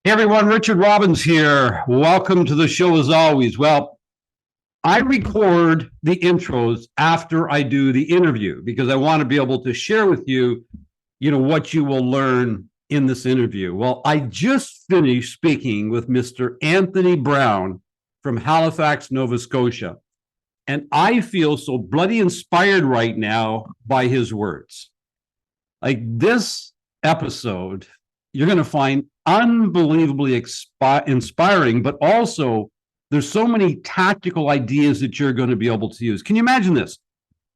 Hey everyone, Richard Robbins here. Welcome to the show as always. Well, I record the intros after I do the interview because I want to be able to share with you, what you will learn in this interview. Well, I just finished speaking with Mr. Anthony Brown from Halifax, Nova Scotia. And I feel so bloody inspired right now by his words. Like this episode, you're going to find unbelievably inspiring, but also there's so many tactical ideas that you're going to be able to use. Can you imagine this?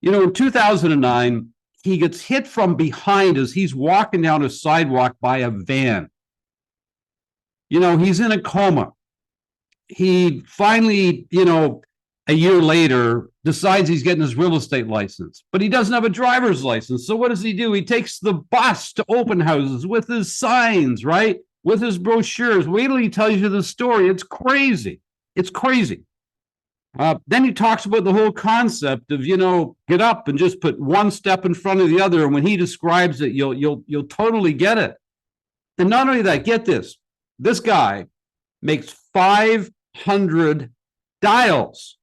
In 2009, he gets hit from behind as he's walking down a sidewalk by a van. He's in a coma. He finally, a year later, decides he's getting his real estate license, but he doesn't have a driver's license. So what does he do? He takes the bus to open houses with his signs, right? With his brochures. Wait till he tells you the story. It's crazy. It's crazy. Then he talks about the whole concept of, get up and just put one step in front of the other. And when he describes it, you'll totally get it. And not only that, get this. This guy makes 500 dials,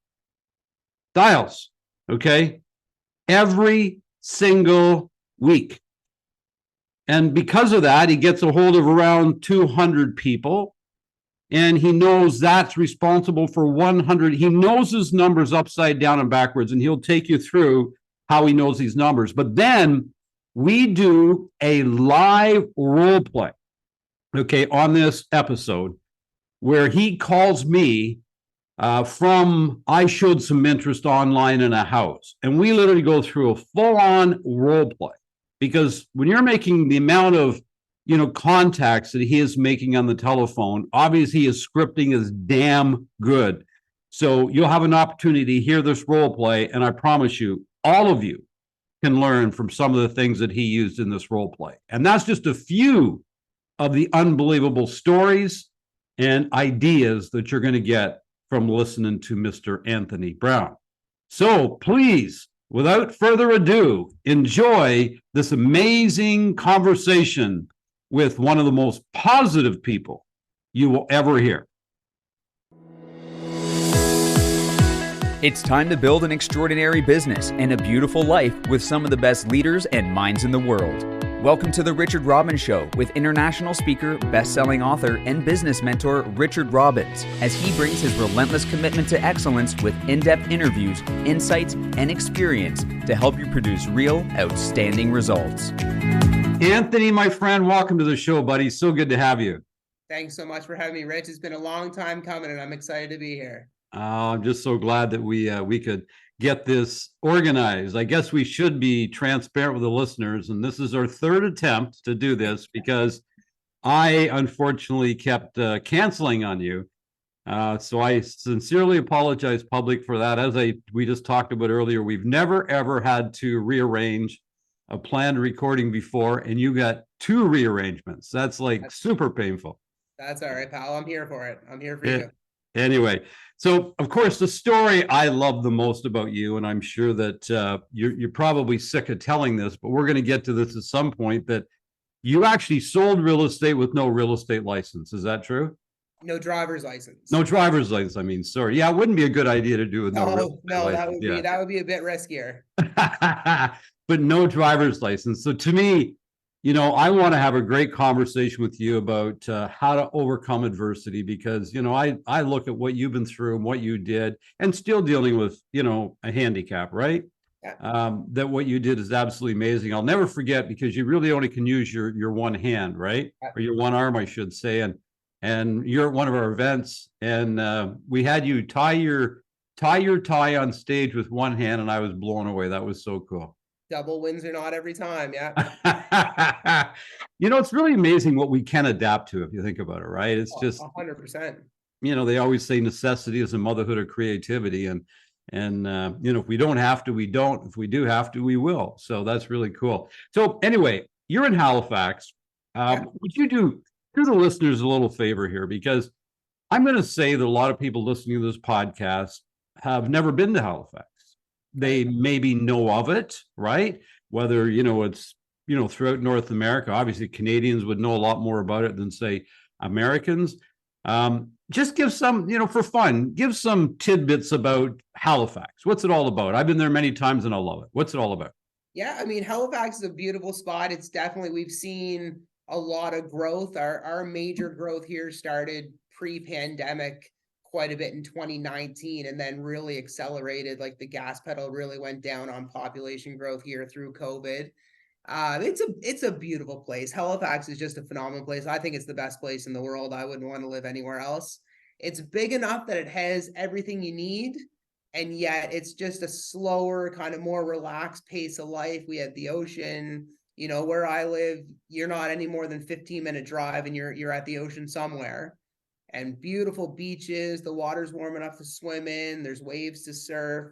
okay, every single week. And because of that, he gets a hold of around 200 people, and he knows that's responsible for 100. He knows his numbers upside down and backwards, and he'll take you through how he knows these numbers. But then we do a live role play, okay, on this episode where he calls me I showed some interest online in a house, and we literally go through a full-on role play. Because when you're making the amount of, contacts that he is making on the telephone, obviously his scripting is damn good. So you'll have an opportunity to hear this role play, and I promise you, all of you can learn from some of the things that he used in this role play. And that's just a few of the unbelievable stories and ideas that you're going to get from listening to Mr. Anthony Brown. So please, without further ado, enjoy this amazing conversation with one of the most positive people you will ever hear. It's time to build an extraordinary business and a beautiful life with some of the best leaders and minds in the world. Welcome to the Richard Robbins Show with international speaker, best-selling author, and business mentor Richard Robbins, as he brings his relentless commitment to excellence with in-depth interviews, insights, and experience to help you produce real, outstanding results. Anthony, my friend, welcome to the show, buddy. So good to have you. Thanks so much for having me, Rich. It's been a long time coming, and I'm excited to be here. I'm just so glad that we could get this organized. I guess we should be transparent with the listeners, and this is our third attempt to do this because I unfortunately kept canceling on you. So I sincerely apologize public for that. As we just talked about earlier, we've never ever had to rearrange a planned recording before, and you got 2 rearrangements. That's super painful. That's all right, pal. I'm here for it. I'm here for you. Anyway, so of course the story I love the most about you, and I'm sure that you're probably sick of telling this, but we're going to get to this at some point, that you actually sold real estate with no real estate license. Is that true? No driver's license. No driver's license. I mean, sorry. Yeah, it wouldn't be a good idea to do with no real estate license. That would be a bit riskier. But no driver's license. So to me, I want to have a great conversation with you about how to overcome adversity, because, I look at what you've been through and what you did, and still dealing with, a handicap, right? Yeah. That what you did is absolutely amazing. I'll never forget, because you really only can use your one hand, right? Yeah. Or your one arm, I should say. And you're at one of our events, and we had you tie your tie on stage with one hand, and I was blown away. That was so cool. Double wins or not every time. Yeah. It's really amazing what we can adapt to if you think about it, right? It's just 100%. They always say necessity is the motherhood of creativity, and if we don't have to, we don't. If we do have to, we will. So that's really cool. So anyway, you're in Halifax. Would you do the listeners a little favor here? Because I'm going to say that a lot of people listening to this podcast have never been to Halifax. They maybe know of it, right? Whether, it's, throughout North America. Obviously, Canadians would know a lot more about it than, say, Americans. Just give some, for fun, give some tidbits about Halifax. What's it all about? I've been there many times and I love it. What's it all about? Yeah, I mean, Halifax is a beautiful spot. It's definitely, we've seen a lot of growth. Our major growth here started pre-pandemic quite a bit in 2019 and then really accelerated. Like the gas pedal really went down on population growth here through COVID. It's a beautiful place. Halifax is just a phenomenal place. I think it's the best place in the world. I wouldn't want to live anywhere else. It's big enough that it has everything you need, and yet it's just a slower, kind of more relaxed pace of life. We have the ocean. Where I live, you're not any more than 15-minute drive and you're at the ocean somewhere. And beautiful beaches, the water's warm enough to swim in, there's waves to surf.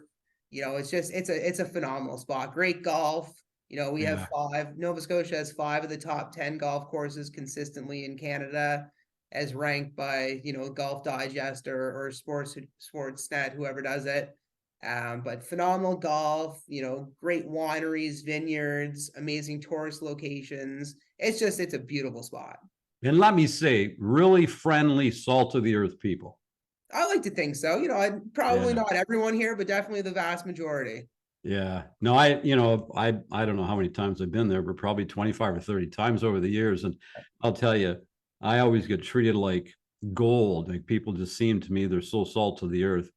It's a phenomenal spot. Great golf. We have Nova Scotia has 5 of the top 10 golf courses consistently in Canada, as ranked by, Golf Digest or Sportsnet, whoever does it. But phenomenal golf, great wineries, vineyards, amazing tourist locations. It's a beautiful spot. And let me say, really friendly, salt of the earth people. I like to think so. Probably not everyone here, but definitely the vast majority. Yeah. No, I don't know how many times I've been there, but probably 25 or 30 times over the years. And I'll tell you, I always get treated like gold. Like people just seem to me, they're so salt of the earth.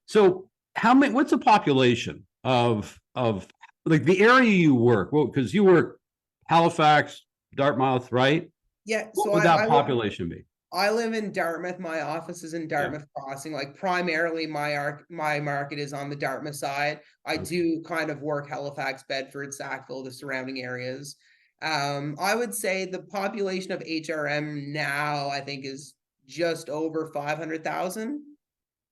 So what's the population of like the area you work? Well, because you work Halifax, Dartmouth, right? Yeah. What would that population be? I live in Dartmouth. My office is in Dartmouth Crossing. Like primarily my market is on the Dartmouth side. I do kind of work Halifax, Bedford, Sackville, the surrounding areas. I would say the population of HRM now, I think, is just over 500,000.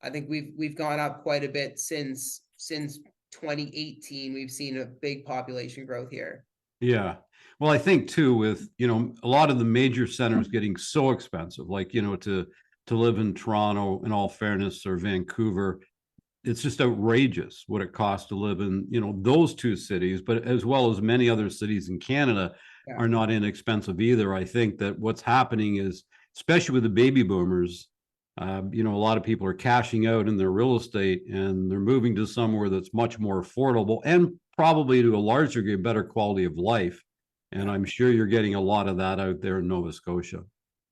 I think we've gone up quite a bit since 2018. We've seen a big population growth here. Yeah. Well, I think too, with, a lot of the major centers getting so expensive, like, to live in Toronto, in all fairness, or Vancouver, it's just outrageous what it costs to live in, those two cities, but as well as many other cities in Canada are not inexpensive either. I think that what's happening is, especially with the baby boomers, a lot of people are cashing out in their real estate and they're moving to somewhere that's much more affordable and probably to a larger degree, better quality of life. And I'm sure you're getting a lot of that out there in Nova Scotia.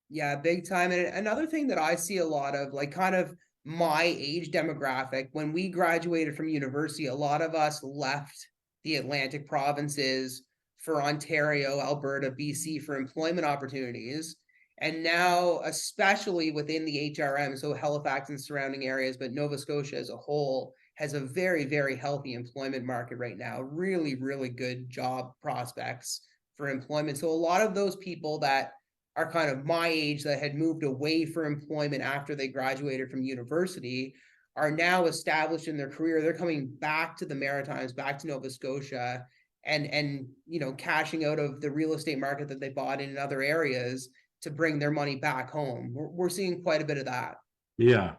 Yeah, big time. And another thing that I see a lot of, like kind of my age demographic, when we graduated from university, a lot of us left the Atlantic provinces for Ontario, Alberta, BC for employment opportunities. And now, especially within the HRM, so Halifax and surrounding areas, but Nova Scotia as a whole has a very, very healthy employment market right now. Really, really good job prospects for employment. So a lot of those people that are kind of my age that had moved away for employment after they graduated from university are now established in their career. They're coming back to the Maritimes, back to Nova Scotia, and cashing out of the real estate market that they bought in other areas to bring their money back home. We're seeing quite a bit of that. Yeah.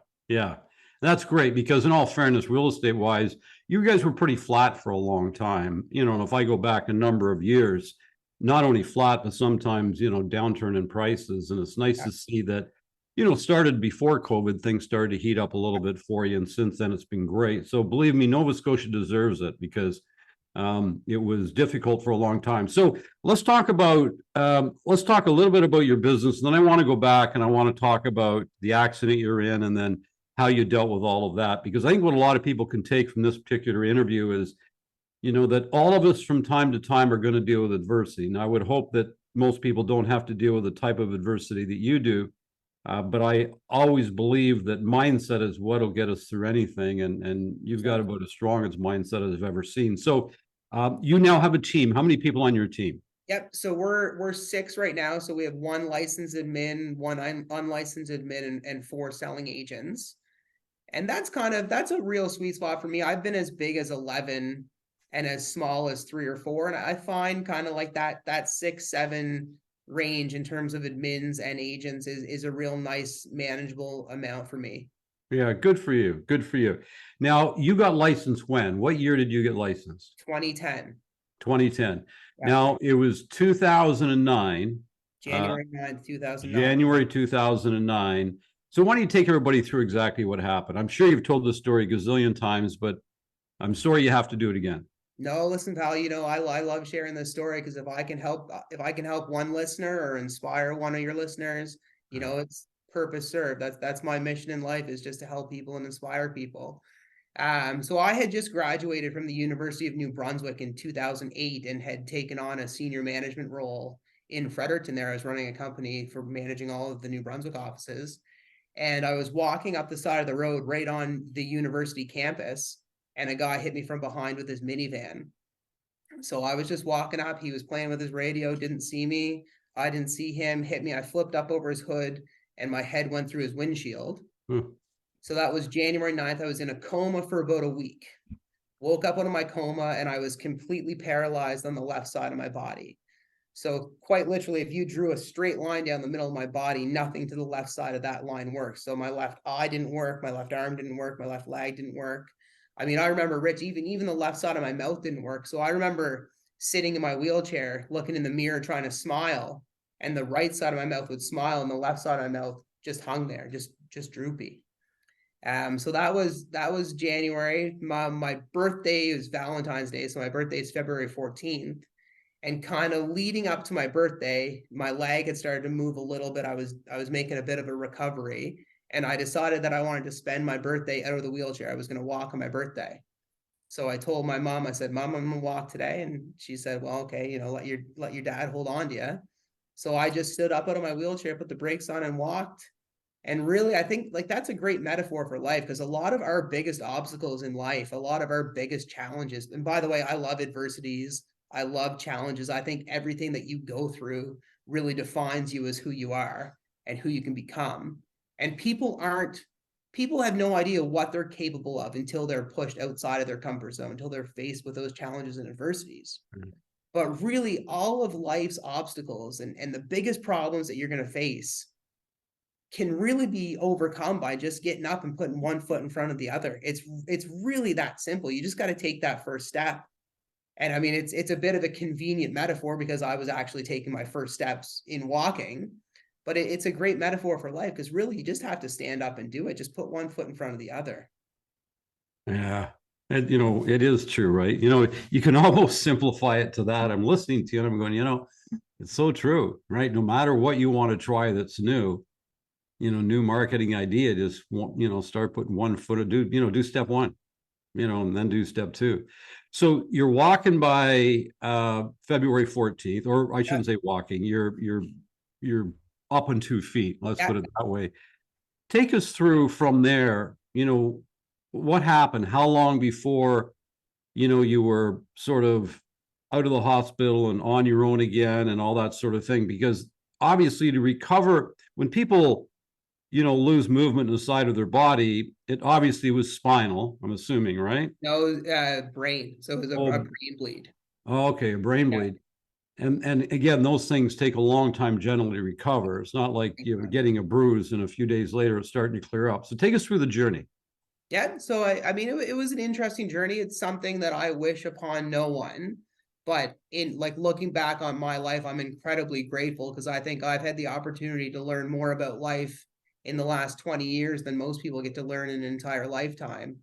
That's great, because in all fairness, real estate wise, you guys were pretty flat for a long time. And if I go back a number of years, not only flat, but sometimes, downturn in prices. And it's nice to see that, started before COVID, things started to heat up a little bit for you. And since then, it's been great. So believe me, Nova Scotia deserves it, because it was difficult for a long time. So let's talk a little bit about your business. And then I want to go back and I want to talk about the accident you're in and then how you dealt with all of that. Because I think what a lot of people can take from this particular interview is, that all of us from time to time are going to deal with adversity. And I would hope that most people don't have to deal with the type of adversity that you do. But I always believe that mindset is what will get us through anything. And you've got about as strong as mindset as I've ever seen. So you now have a team. How many people on your team? Yep. So we're 6 right now. So we have 1 licensed admin, 1 unlicensed admin, and 4 selling agents. And that's a real sweet spot for me. I've been as big as 11 and as small as 3 or 4. And I find kind of like that 6, 7 range in terms of admins and agents is a real nice, manageable amount for me. Yeah, good for you. Good for you. Now, you got licensed when? What year did you get licensed? 2010. 2010. Yeah. Now, it was 2009. January 9th, 2009. January 2009. So why don't you take everybody through exactly what happened? I'm sure you've told this story a gazillion times, but I'm sorry you have to do it again. No, listen, pal, I love sharing this story because if I can help one listener or inspire one of your listeners, it's purpose served. That's my mission in life, is just to help people and inspire people. So I had just graduated from the University of New Brunswick in 2008 and had taken on a senior management role in Fredericton there. I was running a company for managing all of the New Brunswick offices. And I was walking up the side of the road right on the university campus, and a guy hit me from behind with his minivan. So I was just walking up. He was playing with his radio, didn't see me. I didn't see him, hit me. I flipped up over his hood and my head went through his windshield. So that was January 9th. I was in a coma for about a week. Woke up out of my coma and I was completely paralyzed on the left side of my body. So quite literally, if you drew a straight line down the middle of my body, nothing to the left side of that line works. So my left eye didn't work, my left arm didn't work, my left leg didn't work. I mean, I remember, Rich, even the left side of my mouth didn't work. So I remember sitting in my wheelchair, looking in the mirror, trying to smile, and the right side of my mouth would smile, and the left side of my mouth just hung there, just droopy. So that was January. My birthday is Valentine's Day, so my birthday is February 14th. And kind of leading up to my birthday, my leg had started to move a little bit. I was making a bit of a recovery, and I decided that I wanted to spend my birthday out of the wheelchair. I was going to walk on my birthday. So I told my mom, I said, "Mom, I'm going to walk today." And she said, "Well, okay, let your dad hold on to you." So I just stood up out of my wheelchair, put the brakes on, and walked. And really, I think that's a great metaphor for life, because a lot of our biggest obstacles in life, a lot of our biggest challenges, and by the way, I love adversities. I love challenges. I think everything that you go through really defines you as who you are and who you can become. And people have no idea what they're capable of until they're pushed outside of their comfort zone, until they're faced with those challenges and adversities. Mm-hmm. But really, all of life's obstacles and the biggest problems that you're going to face can really be overcome by just getting up and putting one foot in front of the other. It's really that simple. You just got to take that first step. And I mean, it's a bit of a convenient metaphor because I was actually taking my first steps in walking, but it's a great metaphor for life, because really you just have to stand up and do it. Just put one foot in front of the other. Yeah. And, it is true, right? You can almost simplify it to that. I'm listening to you and I'm going, it's so true, right? No matter what you want to try that's new, new marketing idea, just, start putting one foot, do step one, and then do step two. So you're walking by February 14th, or I shouldn't say walking, you're up on 2 feet. Let's put it that way. Take us through from there, what happened? How long before, you were sort of out of the hospital and on your own again and all that sort of thing? Because obviously to recover, when people, lose movement in the side of their body, it obviously was spinal, I'm assuming, right? No, brain. So it was a brain bleed. Oh, okay, a brain bleed. And again, those things take a long time generally to recover. It's not like you're getting a bruise and a few days later it's starting to clear up. So take us through the journey. Yeah, so I mean, it was an interesting journey. It's something that I wish upon no one. But in looking back on my life, I'm incredibly grateful, because I think I've had the opportunity to learn more about life in the last 20 years than most people get to learn in an entire lifetime.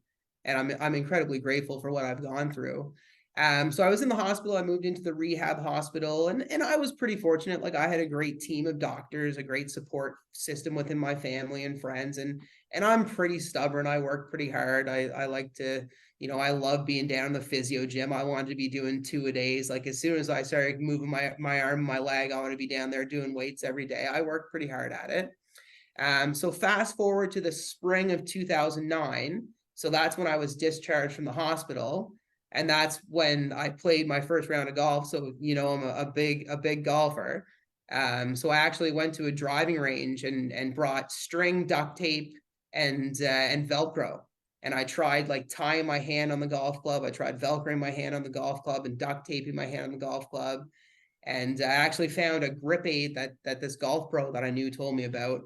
And I'm incredibly grateful for what I've gone through. So I was in the hospital. I moved into the rehab hospital, and I was pretty fortunate. I had a great team of doctors, a great support system within my family and friends. And I'm pretty stubborn. I work pretty hard. I like to, I love being down in the physio gym. I wanted to be doing 2 a days. As soon as I started moving my arm and my leg, I want to be down there doing weights every day. I work pretty hard at it. So fast forward to the spring of 2009. So that's when I was discharged from the hospital. And that's when I played my first round of golf. So, I'm a big golfer. So I actually went to a driving range and brought string, duct tape, and Velcro. And I tried tying my hand on the golf club. I tried Velcroing my hand on the golf club and duct taping my hand on the golf club. And I actually found a grip aid that this golf pro that I knew told me about,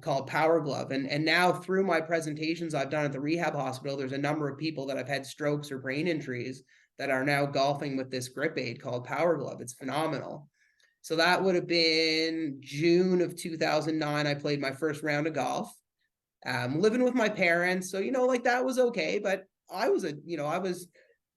called Power Glove. And now through my presentations I've done at the rehab hospital, there's a number of people that have had strokes or brain injuries that are now golfing with this grip aid called Power Glove. It's phenomenal. So that would have been June of 2009. I played my first round of golf. Living with my parents. So, like that was okay. But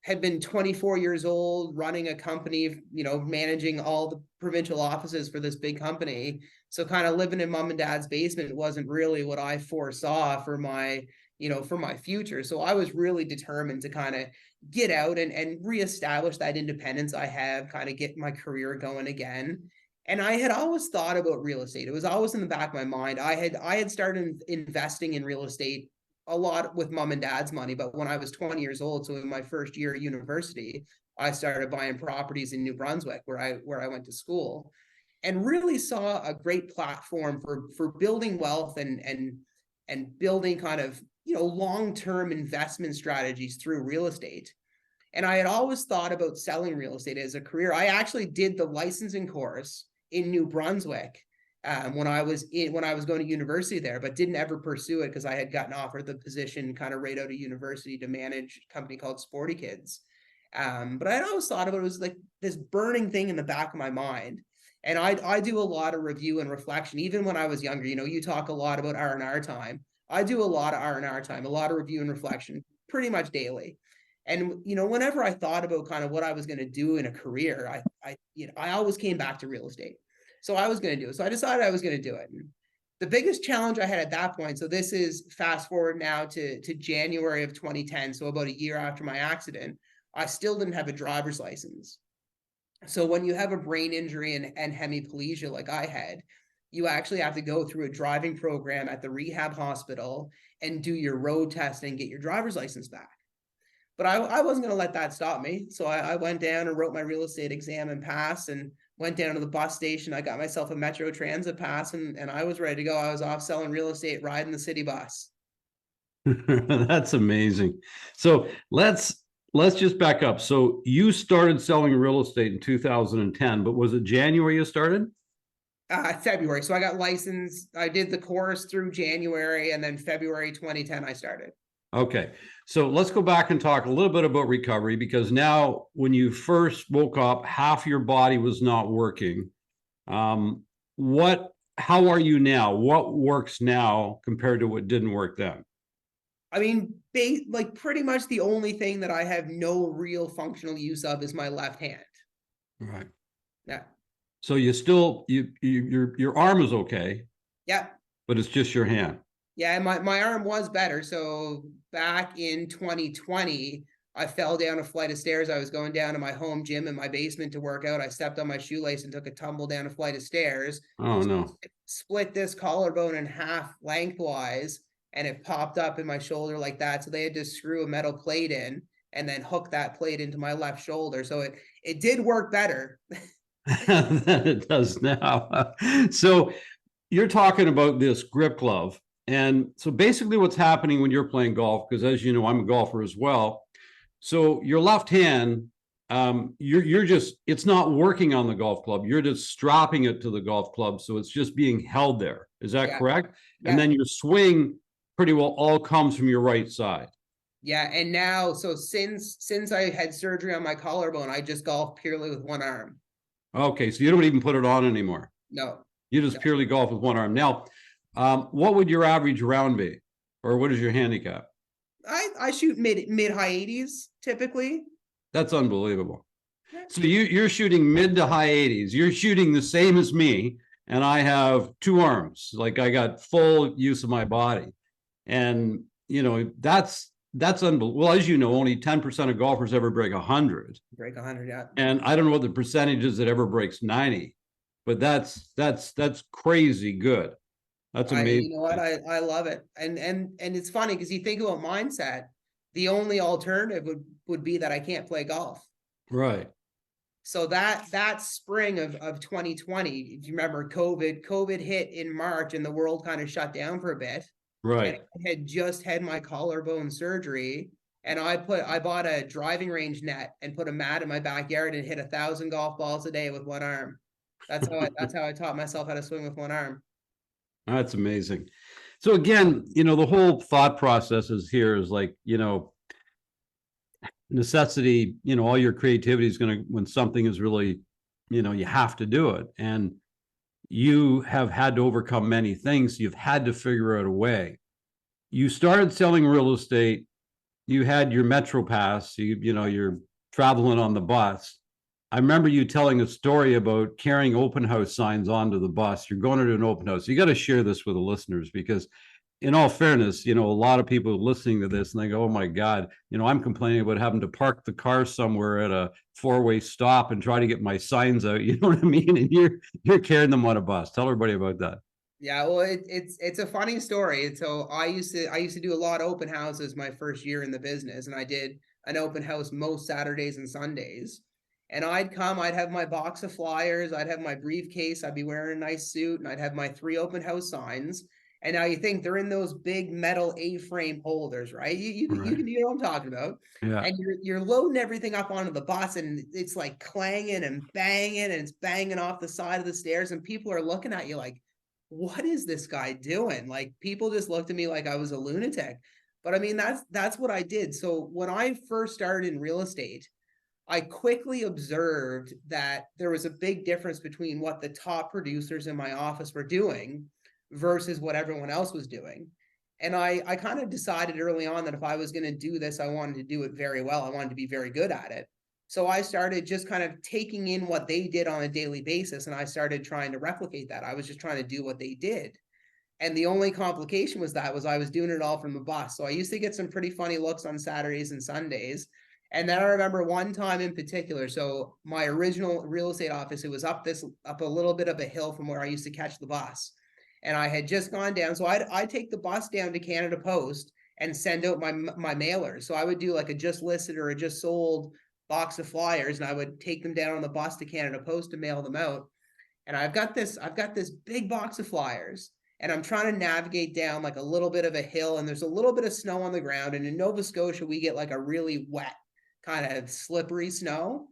had been 24 years old, running a company, managing all the provincial offices for this big company. So kind of living in mom and dad's basement wasn't really what I foresaw for my future. So I was really determined to kind of get out and reestablish that independence I have, kind of get my career going again. And I had always thought about real estate. It was always in the back of my mind. I had started investing in real estate a lot with mom and dad's money, but when I was 20 years old, so in my first year at university, I started buying properties in New Brunswick where I went to school, and really saw a great platform for building wealth and building kind of long-term investment strategies through real estate. And I had always thought about selling real estate as a career. I actually did the licensing course in New Brunswick when I was going to university there, but didn't ever pursue it because I had gotten offered the position kind of right out of university to manage a company called Sporty Kids. But I had always thought of it as like this burning thing in the back of my mind. And I do a lot of review and reflection. Even when I was younger, you talk a lot about R&R time. I do a lot of R&R time, a lot of review and reflection, pretty much daily. And whenever I thought about kind of what I was going to do in a career, I always came back to real estate. So I was going to do it. So I decided I was going to do it. And the biggest challenge I had at that point, so this is fast forward now to January of 2010, so about a year after my accident, I still didn't have a driver's license. So when you have a brain injury and hemiplegia like I had, you actually have to go through a driving program at the rehab hospital and do your road test and get your driver's license back. But I wasn't going to let that stop me. So I went down and wrote my real estate exam and passed, and went down to the bus station. I got myself a Metro Transit pass, and I was ready to go. I was off selling real estate, riding the city bus. That's amazing. So let's just back up. So you started selling real estate in 2010, but was it January you started? February. So I got licensed. I did the course through January, and then February 2010 I started. Okay. So let's go back and talk a little bit about recovery, because now when you first woke up, half your body was not working. How are you now? What works now compared to what didn't work then? I mean, like pretty much the only thing that I have no real functional use of is my left hand. Right. Yeah. So your arm is okay. Yeah. But it's just your hand. Yeah, and my arm was better. So back in 2020, I fell down a flight of stairs. I was going down to my home gym in my basement to work out. I stepped on my shoelace and took a tumble down a flight of stairs. Oh, no. Split this collarbone in half lengthwise, and it popped up in my shoulder like that. So they had to screw a metal plate in and then hook that plate into my left shoulder. So it did work better than it does now. So you're talking about this grip glove. And so basically what's happening when you're playing golf, because as you know, I'm a golfer as well. So your left hand, it's not working on the golf club. You're just strapping it to the golf club. So it's just being held there. Is that correct? Yeah. And then your swing pretty well all comes from your right side. Yeah. And now, so since I had surgery on my collarbone, I just golf purely with one arm. Okay. So you don't even put it on anymore. No. You just purely golf with one arm. Now, what would your average round be? Or what is your handicap? I shoot mid high 80s typically. That's unbelievable. So you're shooting mid to high 80s. You're shooting the same as me, and I have two arms. Like I got full use of my body. And that's unbelievable. Well, as you know, only 10% of golfers ever break 100. Break 100, yeah. And I don't know what the percentage is that ever breaks 90, but that's crazy good. That's amazing. You know what? I love it. And it's funny because you think about mindset, the only alternative would be that I can't play golf. Right. So that spring of 2020, if you remember COVID hit in March and the world kind of shut down for a bit. Right. I had just had my collarbone surgery, and I bought a driving range net and put a mat in my backyard and hit 1,000 golf balls a day with one arm. That's how I taught myself how to swing with one arm. That's amazing. So again, the whole thought process is like, necessity, all your creativity is going to, when something is really you have to do it. And you have had to overcome many things. You've had to figure out a way. You started selling real estate. You had your Metro Pass. You're traveling on the bus. I remember you telling a story about carrying open house signs onto the bus. You're going to an open house. You got to share this with the listeners, because in all fairness, a lot of people listening to this and they go, oh my God, I'm complaining about having to park the car somewhere at a 4-way stop and try to get my signs out. You know what I mean? And you're carrying them on a bus. Tell everybody about that. Yeah, well, it's a funny story. So I used to do a lot of open houses my first year in the business, and I did an open house most Saturdays and Sundays. And I'd have my box of flyers, I'd have my briefcase, I'd be wearing a nice suit, and I'd have my 3 open house signs. And now you think they're in those big metal A-frame holders, right? You know what I'm talking about. Yeah. And you're loading everything up onto the bus, and it's like clanging and banging, and it's banging off the side of the stairs, and people are looking at you like, what is this guy doing? Like, people just looked at me like I was a lunatic. But I mean, that's what I did. So when I first started in real estate, I quickly observed that there was a big difference between what the top producers in my office were doing versus what everyone else was doing. And I kind of decided early on that if I was going to do this, I wanted to do it very well. I wanted to be very good at it. So I started just kind of taking in what they did on a daily basis, and I started trying to replicate that. I was just trying to do what they did. And the only complication was I was doing it all from the bus. So I used to get some pretty funny looks on Saturdays and Sundays. And then I remember one time in particular, so my original real estate office, it was up a little bit of a hill from where I used to catch the bus. And I had just gone down. So I'd take the bus down to Canada Post and send out my mailers. So I would do like a just listed or a just sold box of flyers, and I would take them down on the bus to Canada Post to mail them out. And I've got this big box of flyers, and I'm trying to navigate down like a little bit of a hill, and there's a little bit of snow on the ground. And in Nova Scotia, we get like a really wet, kind of slippery snow.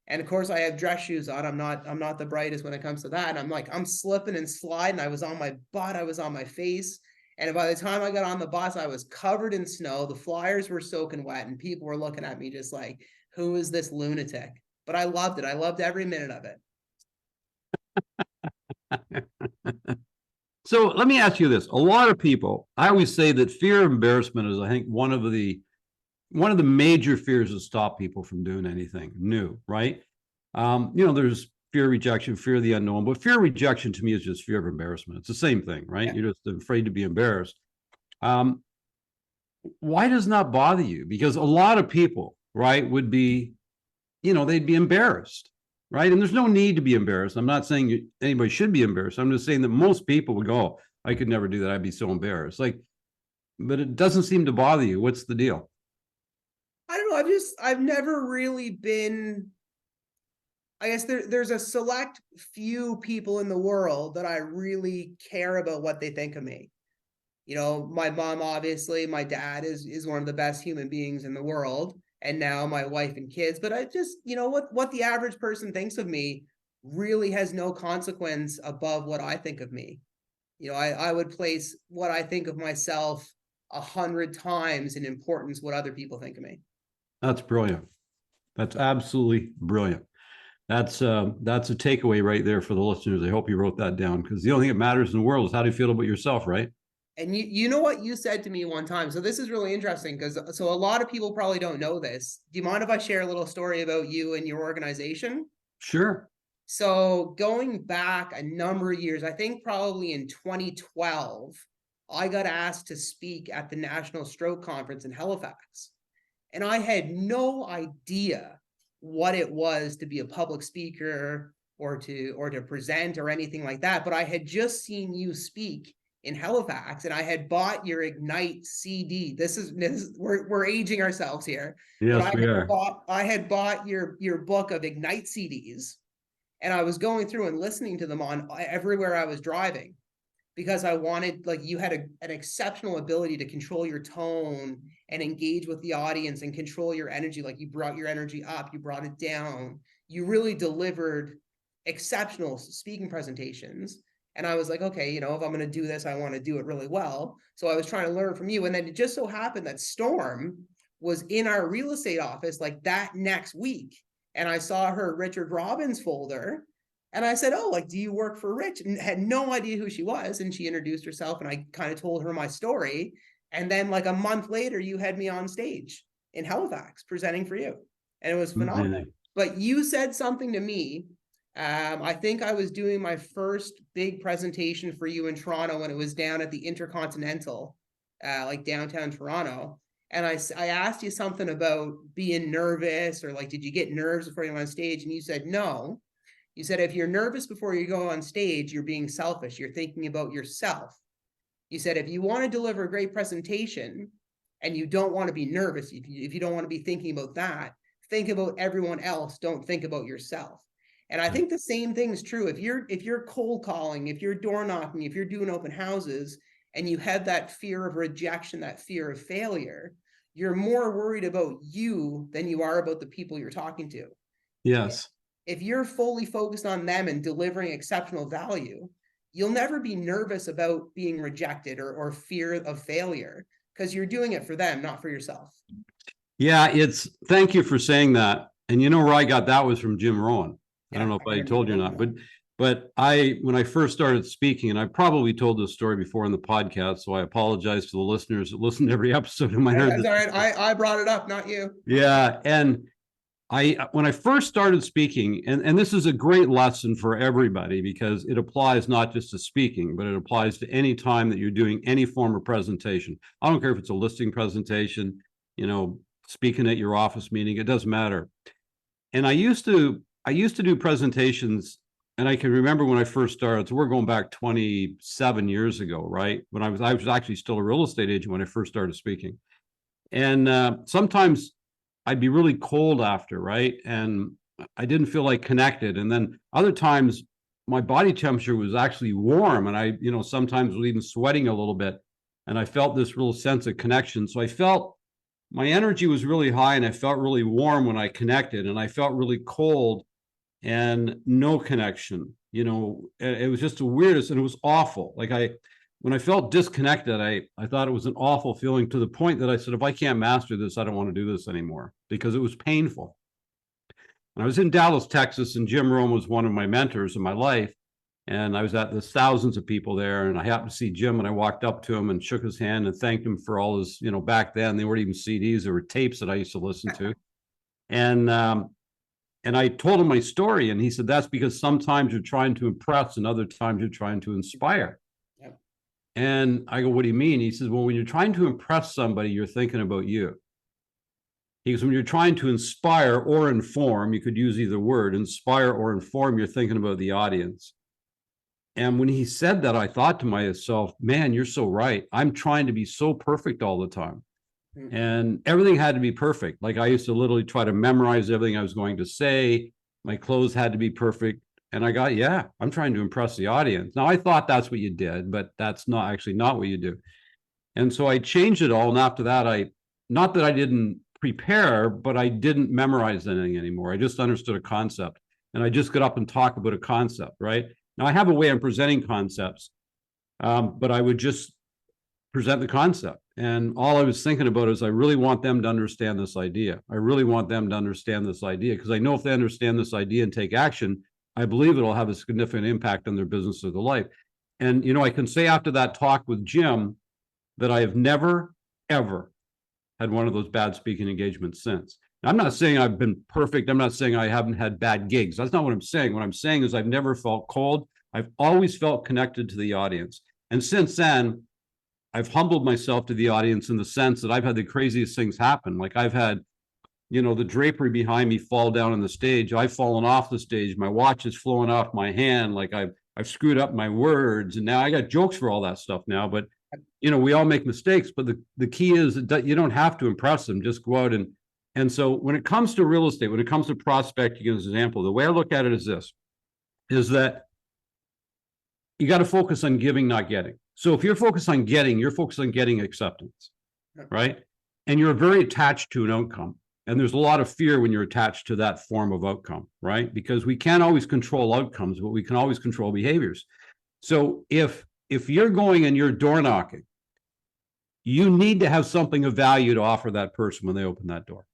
And of course I have dress shoes on. I'm not the brightest when it comes to that. And I'm slipping and sliding. I was on my butt, I was on my face. And by the time I got on the bus, I was covered in snow. The flyers were soaking wet, and people were looking at me just like, who is this lunatic? But I loved it. I loved every minute of it. So let me ask you this. A lot of people, I always say that fear of embarrassment is, I think, one of the major fears that stop people from doing anything new, right? There's fear of rejection, fear of the unknown, but fear of rejection to me is just fear of embarrassment. It's the same thing, right? Yeah. You're just afraid to be embarrassed. Why does not bother you? Because a lot of people, right, would be, they'd be embarrassed, right? And there's no need to be embarrassed. I'm not saying anybody should be embarrassed. I'm just saying that most people would go, oh, I could never do that. I'd be so embarrassed. But it doesn't seem to bother you. What's the deal? I don't know. I've never really been, I guess there's a select few people in the world that I really care about what they think of me. My mom, obviously, my dad is one of the best human beings in the world. And now my wife and kids, but I just, what the average person thinks of me really has no consequence above what I think of me. I would place what I think of myself 100 times in importance what other people think of me. That's brilliant. That's absolutely brilliant. That's a takeaway right there for the listeners. I hope you wrote that down, because the only thing that matters in the world is how do you feel about yourself, right? And you know what you said to me one time. So this is really interesting, because a lot of people probably don't know this. Do you mind if I share a little story about you and your organization? Sure. So going back a number of years, I think probably in 2012, I got asked to speak at the National Stroke Conference in Halifax. And I had no idea what it was to be a public speaker or to present or anything like that. But I had just seen you speak in Halifax, and I had bought your Ignite CD. We're aging ourselves here. Yes, we are. I had bought your book of Ignite CDs, and I was going through and listening to them on everywhere I was driving, because I wanted, you had an exceptional ability to control your tone and engage with the audience and control your energy. You brought your energy up, you brought it down. You really delivered exceptional speaking presentations. And I was like, okay, if I'm going to do this, I want to do it really well. So I was trying to learn from you. And then it just so happened that Storm was in our real estate office that next week. and I saw her Richard Robbins folder. And I said, oh, like, do you work for Rich? And had no idea who she was. And she introduced herself, and I kind of told her my story. And then like a month later, you had me on stage in Halifax presenting for you. And it was phenomenal. But you said something to me. I think I was doing my first big presentation for you in Toronto when it was down at the Intercontinental, like downtown Toronto. And I asked you something about being nervous, or like, did you get nerves before you went on stage? And you said, no. You said, if you're nervous before you go on stage, you're being selfish. You're thinking about yourself. You said, if you want to deliver a great presentation and you don't want to be nervous, if you don't want to be thinking about that, think about everyone else. Don't think about yourself. And I think the same thing is true. If you're cold calling, if you're door knocking, if you're doing open houses, and you have that fear of rejection, that fear of failure, you're more worried about you than you are about the people you're talking to. Yes. If you're fully focused on them and delivering exceptional value, you'll never be nervous about being rejected or fear of failure, because you're doing it for them, not for yourself. Yeah, thank you for saying that. And you know where I got that was from Jim Rohn. I don't know if I told you or not, but when I first started speaking, and I probably told this story before in the podcast, so I apologize to the listeners that listen to every episode who might heard this. All right. I brought it up, not you. Yeah. And when I first started speaking, and this is a great lesson for everybody, because it applies not just to speaking, but it applies to any time that you're doing any form of presentation. I don't care if it's a listing presentation, speaking at your office meeting, it doesn't matter. And I used to do presentations, and I can remember when I first started, so we're going back 27 years ago, right? When I was actually still a real estate agent when I first started speaking. And sometimes I'd be really cold after, right? And I didn't feel like connected. And then other times my body temperature was actually warm, and I, sometimes was even sweating a little bit. And I felt this real sense of connection. So I felt my energy was really high, and I felt really warm when I connected, and I felt really cold and no connection. It was just the weirdest, and it was awful. Like when I felt disconnected, I thought it was an awful feeling, to the point that I said, if I can't master this, I don't want to do this anymore, because it was painful. And I was in Dallas, Texas, and Jim Rohn was one of my mentors in my life. And I was at there's thousands of people there, and I happened to see Jim, and I walked up to him and shook his hand and thanked him for all his, back then they weren't even CDs, there were tapes that I used to listen to. And I told him my story, and he said, that's because sometimes you're trying to impress and other times you're trying to inspire. Yep. And I go, what do you mean? He says, well, when you're trying to impress somebody, you're thinking about you. He goes, when you're trying to inspire or inform, you could use either word, inspire or inform, you're thinking about the audience. And when he said that, I thought to myself, man, you're so right. I'm trying to be so perfect all the time. And everything had to be perfect. Like I used to literally try to memorize everything I was going to say. My clothes had to be perfect. And I got, I'm trying to impress the audience. Now, I thought that's what you did, but that's not what you do. And so I changed it all. And after that, not that I didn't prepare, but I didn't memorize anything anymore. I just understood a concept, and I just got up and talk about a concept, right? Now, I have a way of presenting concepts, but I would just present the concept. And all I was thinking about is, I really want them to understand this idea. I really want them to understand this idea, because I know if they understand this idea and take action, I believe it'll have a significant impact on their business or their life. And, I can say after that talk with Jim that I have never, ever had one of those bad speaking engagements since. Now, I'm not saying I've been perfect. I'm not saying I haven't had bad gigs. That's not what I'm saying. What I'm saying is I've never felt cold. I've always felt connected to the audience. And since then, I've humbled myself to the audience in the sense that I've had the craziest things happen. Like I've had, the drapery behind me fall down on the stage. I've fallen off the stage. My watch is flowing off my hand. Like I've screwed up my words. And now I got jokes for all that stuff now. But, we all make mistakes. But the key is that you don't have to impress them. Just go out and so when it comes to real estate, when it comes to prospecting, as an example, the way I look at it is this, is that you got to focus on giving, not getting. So if you're focused on getting, you're focused on getting acceptance, right? And you're very attached to an outcome. And there's a lot of fear when you're attached to that form of outcome, right? Because we can't always control outcomes, but we can always control behaviors. So if you're going and you're door knocking, you need to have something of value to offer that person when they open that door.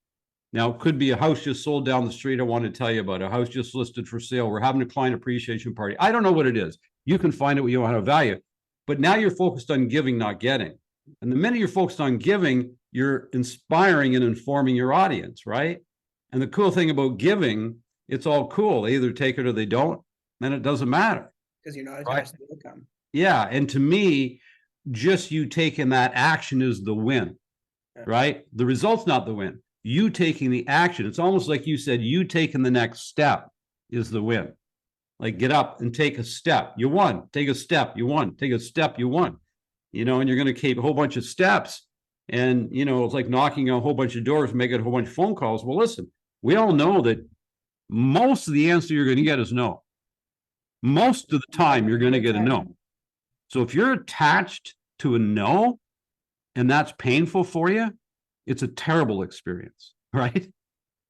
Now, it could be a house just sold down the street. I want to tell you about a house just listed for sale. We're having a client appreciation party. I don't know what it is. You can find it what you know how to value. But now you're focused on giving, not getting. And the minute you're focused on giving, you're inspiring and informing your audience, right? And the cool thing about giving, it's all cool. They either take it or they don't, then it doesn't matter. Because you're not attached Right. to the income. Yeah. And to me, just you taking that action is the win, right? The result's not the win. You taking the action. It's almost like you said, you taking the next step is the win. Like, get up and take a step. You won. Take a step. You won. Take a step. You won. You know, and you're going to keep a whole bunch of steps. And, you know, it's like knocking on a whole bunch of doors, making a whole bunch of phone calls. Well, listen, we all know that most of the answer you're going to get is no. Most of the time, you're going to get a no. So if you're attached to a no, and that's painful for you, it's a terrible experience, right?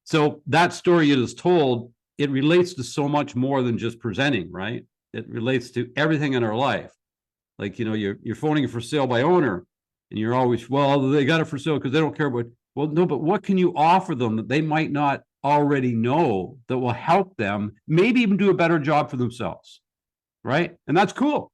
So that story you just told, it relates to so much more than just presenting, right? It relates to everything in our life. Like, you know, you're phoning it for sale by owner, and you're always, well, they got it for sale because they don't care about, well, no, but what can you offer them that they might not already know that will help them, maybe even do a better job for themselves, right? And that's cool.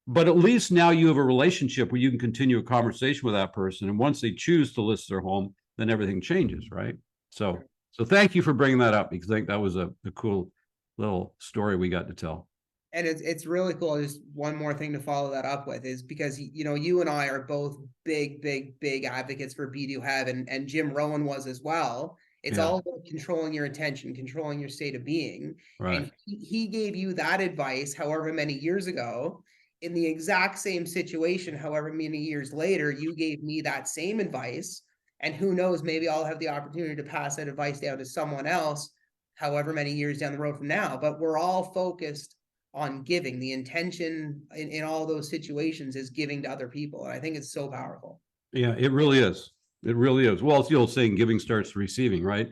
But at least now you have a relationship where you can continue a conversation with that person. And once they choose to list their home, then everything changes, right? So thank you for bringing that up, because I think that was a cool little story we got to tell. And it's really cool. Just one more thing to follow that up with is because, you know, you and I are both big advocates for Be Do Have, and Jim Rohn was as well. It's all about controlling your attention, controlling your state of being. Right. And he gave you that advice however many years ago. In the exact same situation, however many years later, you gave me that same advice. And who knows, maybe I'll have the opportunity to pass that advice down to someone else, however many years down the road from now. But we're all focused on giving. The intention in all those situations is giving to other people. And I think it's so powerful. Yeah, it really is. It really is. Well, it's the old saying, giving starts receiving, right?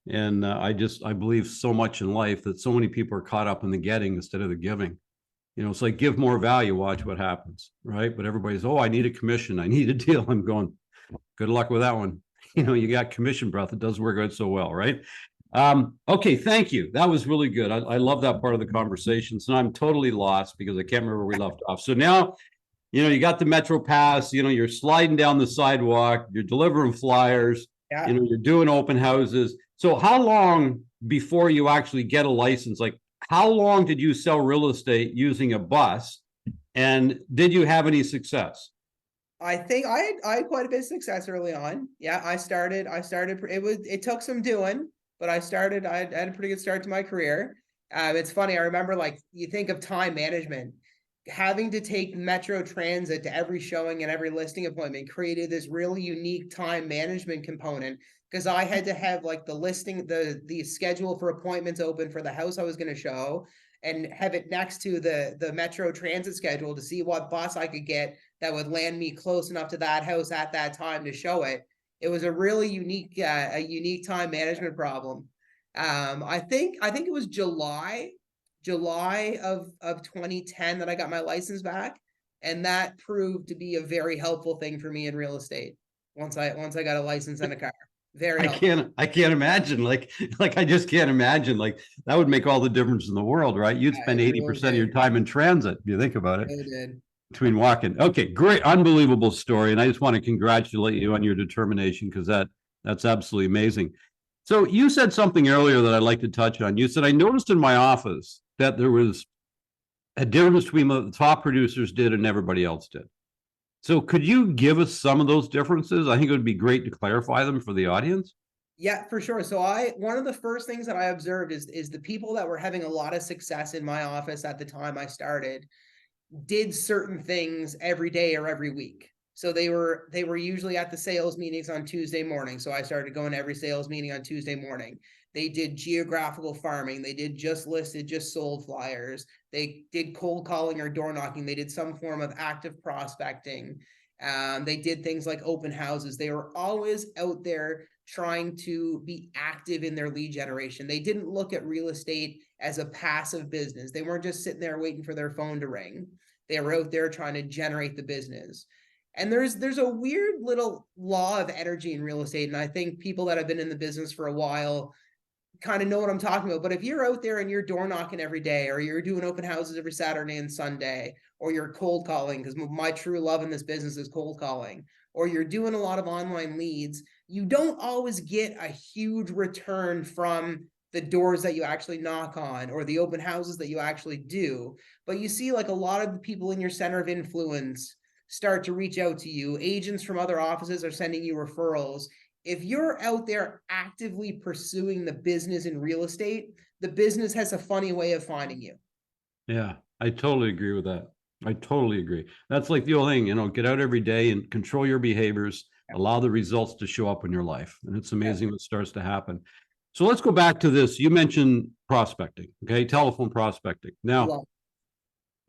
And I believe so much in life that so many people are caught up in the getting instead of the giving. You know, it's like, give more value, watch what happens, right? But everybody's, oh, I need a commission, I need a deal. I'm going, good luck with that one. You know, you got commission breath. It does work out so well, right? Okay, thank you. That was really good. I love that part of the conversation. So I'm totally lost because I can't remember where we left off. So now, you know, you got the Metro Pass, you know, you're sliding down the sidewalk, you're delivering flyers, you know, you're doing open houses. So how long before you actually get a license? Like, how long did you sell real estate using a bus, and did you have any success? I think I had quite a bit of success early on. Yeah, I started, it took some doing, but I had a pretty good start to my career. It's funny. I remember, like, you think of time management, having to take Metro Transit to every showing and every listing appointment created this really unique time management component, because I had to have, like, the listing, the schedule for appointments open for the house I was going to show, and have it next to the Metro Transit schedule to see what bus I could get that would land me close enough to that house at that time to show it. It was a really unique time management problem. I think it was July of 2010 that I got my license back, and that proved to be a very helpful thing for me in real estate. Once I got a license and a car, very helpful. I can't imagine. Like I just can't imagine. Like, that would make all the difference in the world, right? You'd spend 80% of your time in transit, if you think about it. It did. Between walking. Okay, great, unbelievable story, and I just want to congratulate you on your determination, because that's absolutely amazing. So you said something earlier that I'd like to touch on. You said, I noticed in my office that there was a difference between what the top producers did and everybody else did. So could you give us some of those differences? I think it would be great to clarify them for the audience. Yeah, for sure. So one of the first things that I observed is the people that were having a lot of success in my office at the time I started did certain things every day or every week. So they were usually at the sales meetings on Tuesday morning. So I started going to every sales meeting on Tuesday morning. They did geographical farming. They did just listed, just sold flyers. They did cold calling or door knocking. They did some form of active prospecting. They did things like open houses. They were always out there trying to be active in their lead generation. They didn't look at real estate as a passive business. They weren't just sitting there waiting for their phone to ring. They were out there trying to generate the business. And there's a weird little law of energy in real estate. And I think people that have been in the business for a while kind of know what I'm talking about. But if you're out there and you're door knocking every day, or you're doing open houses every Saturday and Sunday, or you're cold calling, because my true love in this business is cold calling, or you're doing a lot of online leads, you don't always get a huge return from the doors that you actually knock on or the open houses that you actually do. But you see, like, a lot of the people in your center of influence start to reach out to you. Agents from other offices are sending you referrals. If you're out there actively pursuing the business in real estate, the business has a funny way of finding you. Yeah, I totally agree with that. I totally agree. That's like the old thing, get out every day and control your behaviors, allow the results to show up in your life. And it's amazing what starts to happen. So let's go back to this. You mentioned prospecting, okay? Telephone prospecting. Now,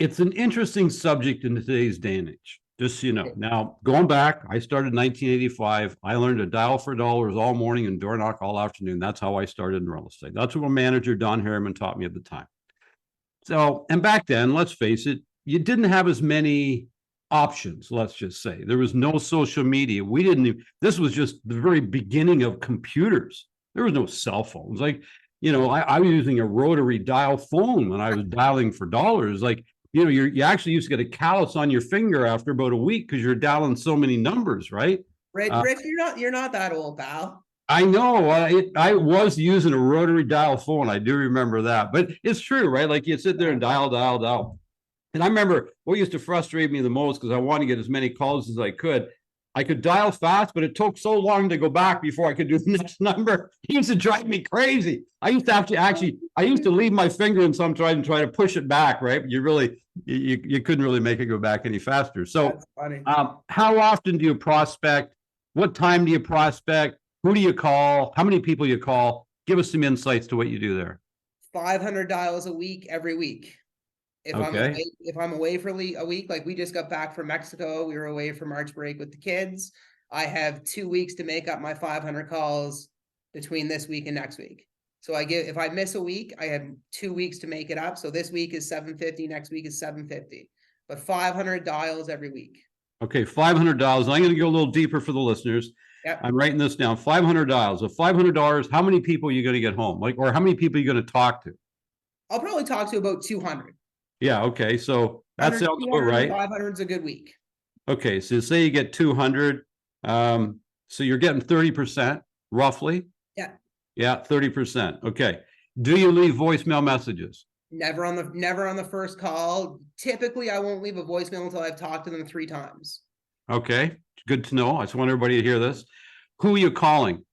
it's an interesting subject in today's day and age, just so you know. Now, going back, I started in 1985. I learned to dial for dollars all morning and door knock all afternoon. That's how I started in real estate. That's what my manager, Don Harriman, taught me at the time. So, and back then, let's face it, you didn't have as many options, let's just say. There was no social media. We didn't even, this was just the very beginning of computers. There was no cell phones. Like, I was using a rotary dial phone when I was dialing for dollars. Like, you actually used to get a callus on your finger after about a week because you're dialing so many numbers, right? Rich, you're not that old, pal. I know. I was using a rotary dial phone. I do remember that, but it's true, right? Like, you sit there and dial. And I remember what used to frustrate me the most, because I wanted to get as many calls as I could. I could dial fast, but it took so long to go back before I could do the next number. It used to drive me crazy. I used to I used to leave my finger in some and try to push it back, right? You couldn't really make it go back any faster. So how often do you prospect? What time do you prospect? Who do you call? How many people you call? Give us some insights to what you do there. 500 dials a week, every week. If I'm away for a week, like we just got back from Mexico, we were away for March break with the kids. I have 2 weeks to make up my 500 calls between this week and next week. So if I miss a week, I have 2 weeks to make it up. So this week is 750, next week is 750, but 500 dials every week. Okay, 500 dials. I'm going to go a little deeper for the listeners. Yep. I'm writing this down. 500 dials. So $500, how many people are you going to get home? Or how many people are you going to talk to? I'll probably talk to about 200. Yeah, okay. So that sounds about right. 500 is a good week. Okay, so say you get 200. So you're getting 30%, roughly? Yeah. Yeah, 30%. Okay. Do you leave voicemail messages? Never on the first call. Typically, I won't leave a voicemail until I've talked to them 3 times. Okay, good to know. I just want everybody to hear this. Who are you calling?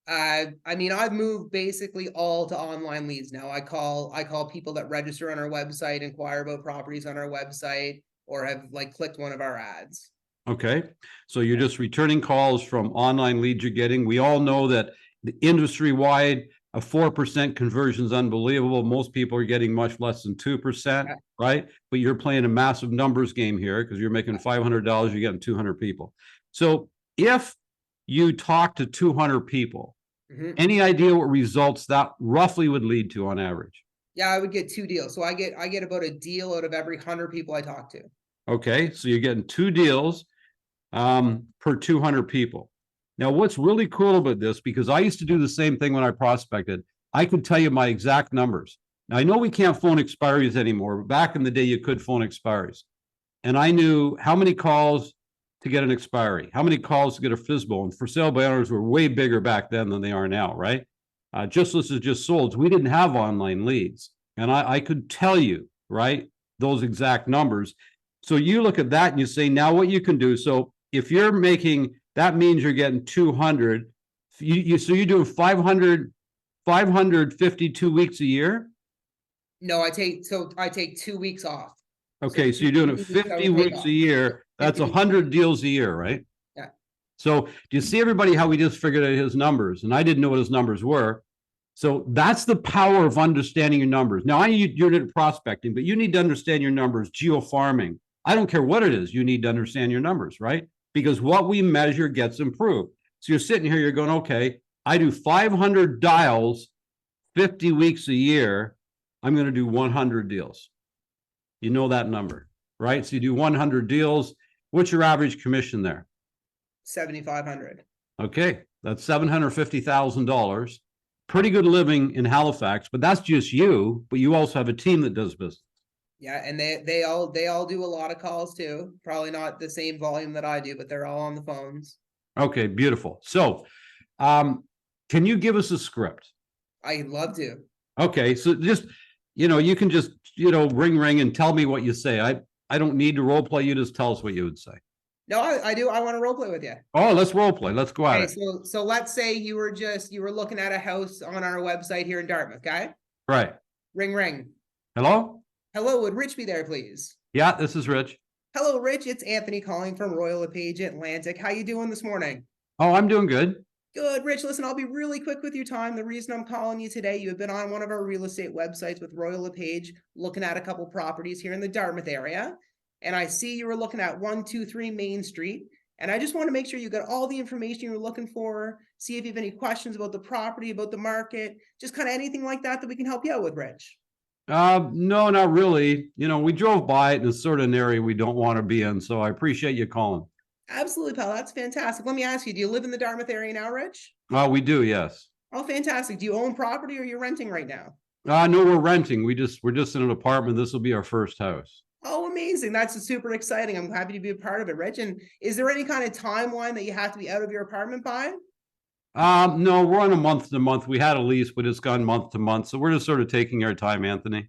I've moved basically all to online leads now. I call people that register on our website, inquire about properties on our website, or have clicked one of our ads. Okay, so you're just returning calls from online leads you're getting. We all know that the industry-wide, a 4% conversion is unbelievable. Most people are getting much less than 2%, right? But you're playing a massive numbers game here because you're making $500, you're getting 200 people. So if you talk to 200 people, any idea what results that roughly would lead to on average? Yeah, I would get 2 deals. So I get about a deal out of every 100 people I talk to. Okay, so you're getting 2 deals per 200 people. Now, what's really cool about this, because I used to do the same thing when I prospected, I could tell you my exact numbers. Now, I know we can't phone expiries anymore, but back in the day, you could phone expiries. And I knew how many calls to get an expiry, how many calls to get a FSBO. And for sale by owners were way bigger back then than they are now, right? Just lists is just sold. We didn't have online leads. And I could tell you, right, those exact numbers. So you look at that and you say, now what you can do. So if you're making, that means you're getting 200. So you're doing 552 weeks a year? No, I take 2 weeks off. Okay, so you're doing it 50 weeks a year. That's 100 deals a year, right? Yeah. So do you see, everybody, how we just figured out his numbers? And I didn't know what his numbers were. So that's the power of understanding your numbers. Now, you're into prospecting, but you need to understand your numbers. Geofarming, I don't care what it is. You need to understand your numbers, right? Because what we measure gets improved. So you're sitting here, you're going, okay, I do 500 dials, 50 weeks a year. I'm going to do 100 deals. You know that number, right? So you do 100 deals. What's your average commission there? 7,500. Okay, that's $750,000. Pretty good living in Halifax, but that's just you. But you also have a team that does business. Yeah, and they all do a lot of calls too. Probably not the same volume that I do, but they're all on the phones. Okay, beautiful. So, can you give us a script? I'd love to. Okay, so just, you can just, ring and tell me what you say. I don't need to role play. You just tell us what you would say. No, I do. I want to role play with you. Oh, let's role play. Let's go at Okay, it. so let's say you were looking at a house on our website here in Dartmouth, okay? Right. Ring ring. Hello? Hello, would Rich be there, please? Yeah, this is Rich. Hello, Rich. It's Anthony calling from Royal LePage Atlantic. How you doing this morning? Oh, I'm doing good. Good, Rich. Listen, I'll be really quick with your time. The reason I'm calling you today, you have been on one of our real estate websites with Royal LePage, looking at a couple properties here in the Dartmouth area. And I see you were looking at 123 Main Street. And I just want to make sure you got all the information you were looking for, see if you have any questions about the property, about the market, just kind of anything like that we can help you out with, Rich. No, not really. We drove by it and it's sort of an area we don't want to be in. So I appreciate you calling. Absolutely, pal. That's fantastic. Let me ask you, do you live in the Dartmouth area now, Rich? We do, yes. Oh, fantastic. Do you own property or are you renting right now? No, we're renting. We're just in an apartment. This will be our first house. Oh, amazing. That's super exciting. I'm happy to be a part of it, Rich. And is there any kind of timeline that you have to be out of your apartment by? No, we're on a month to month. We had a lease, but it's gone month to month. So we're just sort of taking our time, Anthony.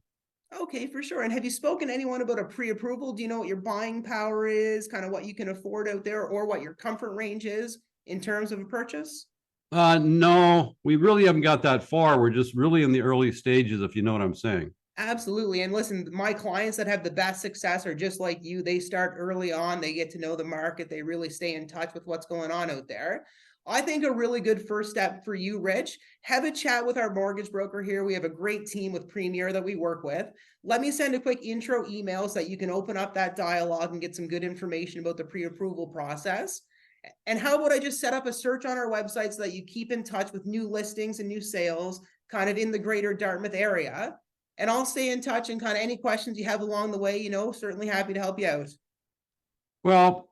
Okay, for sure. And have you spoken to anyone about a pre-approval? Do you know what your buying power is, kind of what you can afford out there, or what your comfort range is in terms of a purchase? No, we really haven't got that far. We're just really in the early stages, if you know what I'm saying. Absolutely. And listen, my clients that have the best success are just like you. They start early on, they get to know the market, they really stay in touch with what's going on out there. I think a really good first step for you, Rich, have a chat with our mortgage broker here. We have a great team with Premier that we work with. Let me send a quick intro email so that you can open up that dialogue and get some good information about the pre-approval process. And how about I just set up a search on our website so that you keep in touch with new listings and new sales kind of in the greater Dartmouth area. And I'll stay in touch, and kind of any questions you have along the way, certainly happy to help you out. Well,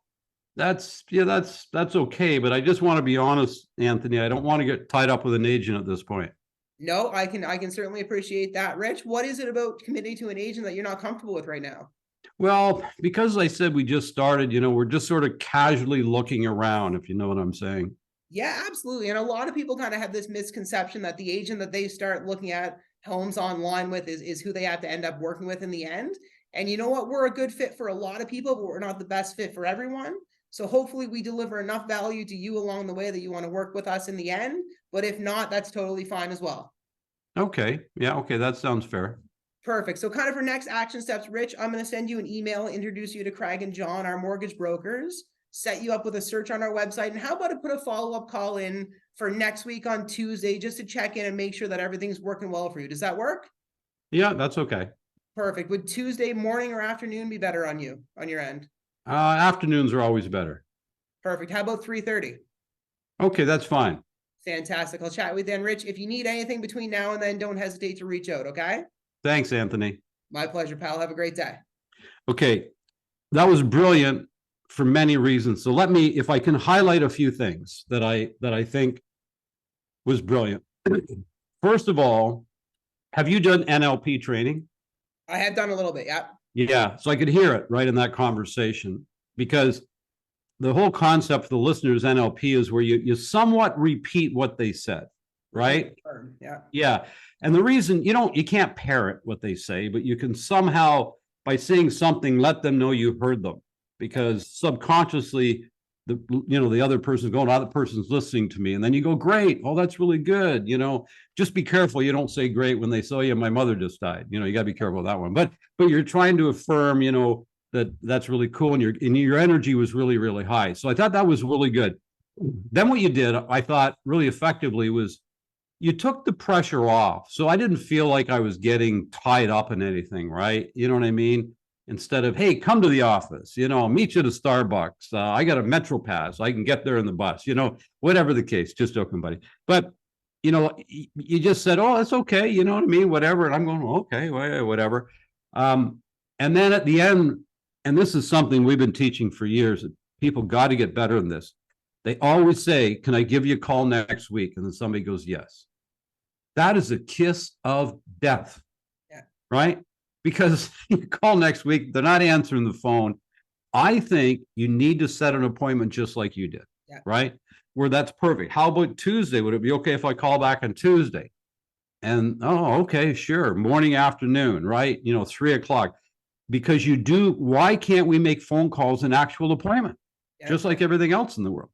that's okay. But I just want to be honest, Anthony. I don't want to get tied up with an agent at this point. No, I can certainly appreciate that. Rich, what is it about committing to an agent that you're not comfortable with right now? Well, because I said we just started, we're just sort of casually looking around, if you know what I'm saying. Yeah, absolutely. And a lot of people kind of have this misconception that the agent that they start looking at homes online with is who they have to end up working with in the end. And you know what? We're a good fit for a lot of people, but we're not the best fit for everyone. So hopefully we deliver enough value to you along the way that you want to work with us in the end. But if not, that's totally fine as well. Okay. Yeah. Okay. That sounds fair. Perfect. So kind of for next action steps, Rich, I'm going to send you an email, introduce you to Craig and John, our mortgage brokers, set you up with a search on our website. And how about I put a follow-up call in for next week on Tuesday, just to check in and make sure that everything's working well for you. Does that work? Yeah, that's okay. Perfect. Would Tuesday morning or afternoon be better on your end? Afternoons are always better. Perfect. How about 3:30? Okay, that's fine. Fantastic. I'll chat with you then, Rich. If you need anything between now and then, don't hesitate to reach out, okay? Thanks, Anthony. My pleasure, pal. Have a great day. Okay, that was brilliant for many reasons. So let me, if I can highlight a few things that I think was brilliant. First of all, have you done NLP training? I have done a little bit, yeah. Yeah, so I could hear it right in that conversation, because the whole concept for the listeners, NLP, is where you somewhat repeat what they said, right? Yeah. Yeah. And the reason you can't parrot what they say, but you can somehow, by saying something, let them know you heard them, because subconsciously the other person's going, other person's listening to me. And then you go, great. Oh, that's really good. Just be careful. You don't say great when they say, oh, yeah, my mother just died. You got to be careful with that one. But you're trying to affirm, that's really cool. And your energy was really, really high. So I thought that was really good. Then what you did, I thought really effectively, was you took the pressure off. So I didn't feel like I was getting tied up in anything, right? You know what I mean? Instead of, hey, come to the office, I'll meet you at a Starbucks. I got a Metro Pass. I can get there in the bus, whatever the case. Just joking, buddy. But, you just said, oh, it's okay. You know what I mean? Whatever. And I'm going, okay, whatever. And then at the end, and this is something we've been teaching for years, that people got to get better than this. They always say, can I give you a call next week? And then somebody goes, yes. That is a kiss of death, right? Because you call next week, they're not answering the phone. I think you need to set an appointment just like you did, right? Where that's perfect. How about Tuesday? Would it be okay if I call back on Tuesday? And, oh, okay, sure. Morning, afternoon, right? 3 o'clock. Because you do, why can't we make phone calls an actual appointment? Just like everything else in the world.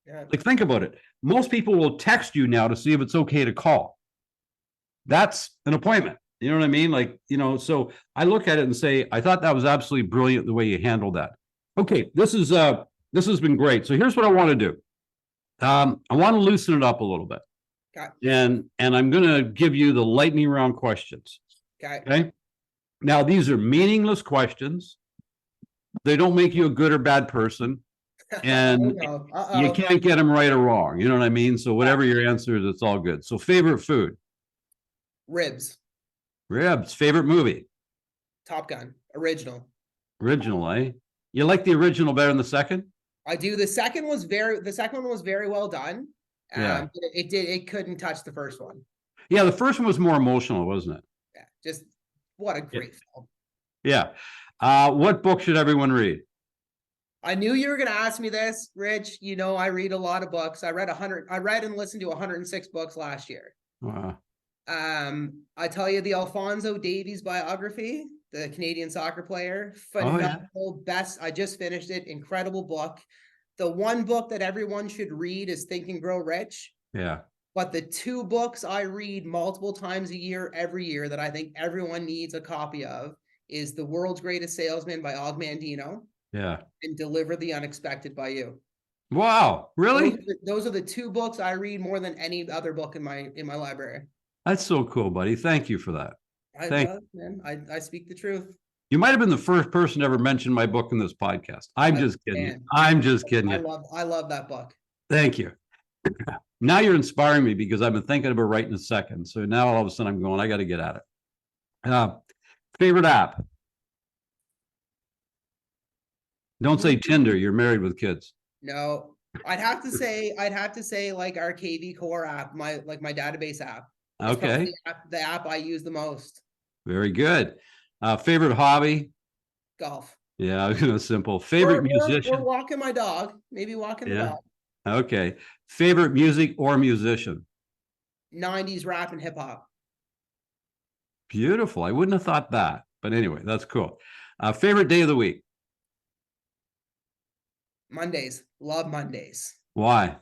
Like, think about it. Most people will text you now to see if it's okay to call. That's an appointment. You know what I mean? Like, so I look at it and say, I thought that was absolutely brilliant the way you handled that. Okay, this has been great. So here's what I want to do. I want to loosen it up a little bit. And I'm going to give you the lightning round questions. Okay. Now, these are meaningless questions. They don't make you a good or bad person. And you can't get them right or wrong. You know what I mean? So whatever your answer is, it's all good. So favorite food? Ribs. Ribs. Favorite movie? Top Gun. Original. Original, eh? You like the original better than the second? I do. The second one was very well done. It couldn't touch the first one. Yeah, the first one was more emotional, wasn't it? Yeah, just what a great film. Yeah. What book should everyone read? I knew you were going to ask me this, Rich. I read a lot of books. I read and listened to 106 books last year. Wow. I tell you, the Alphonso Davies biography, the Canadian soccer player, phenomenal, best. I just finished it. Incredible book. The one book that everyone should read is Think and Grow Rich. Yeah. But the two books I read multiple times a year, every year, that I think everyone needs a copy of is The World's Greatest Salesman by Og Mandino. Yeah. And Deliver the Unexpected by You. Wow. Really? Those are the two books I read more than any other book in my library. That's so cool, buddy. Thank you for that. I speak the truth. You might have been the first person to ever mention my book in this podcast. I'm just kidding. I'm just kidding. I love that book. Thank you. Now you're inspiring me because I've been thinking about writing a second. So now all of a sudden I'm going, I got to get at it. Favorite app? Don't say Tinder. You're married with kids. No, I'd have to say like our KV Core app, my database app. It's okay. The app I use the most. Very good. Favorite hobby? Golf. Yeah, I was gonna simple. Favorite musician? Or walking my dog. Maybe walking the dog. Okay. Favorite music or musician? 90s rap and hip hop. Beautiful. I wouldn't have thought that, but anyway, that's cool. Favorite day of the week? Mondays. Love Mondays. Why?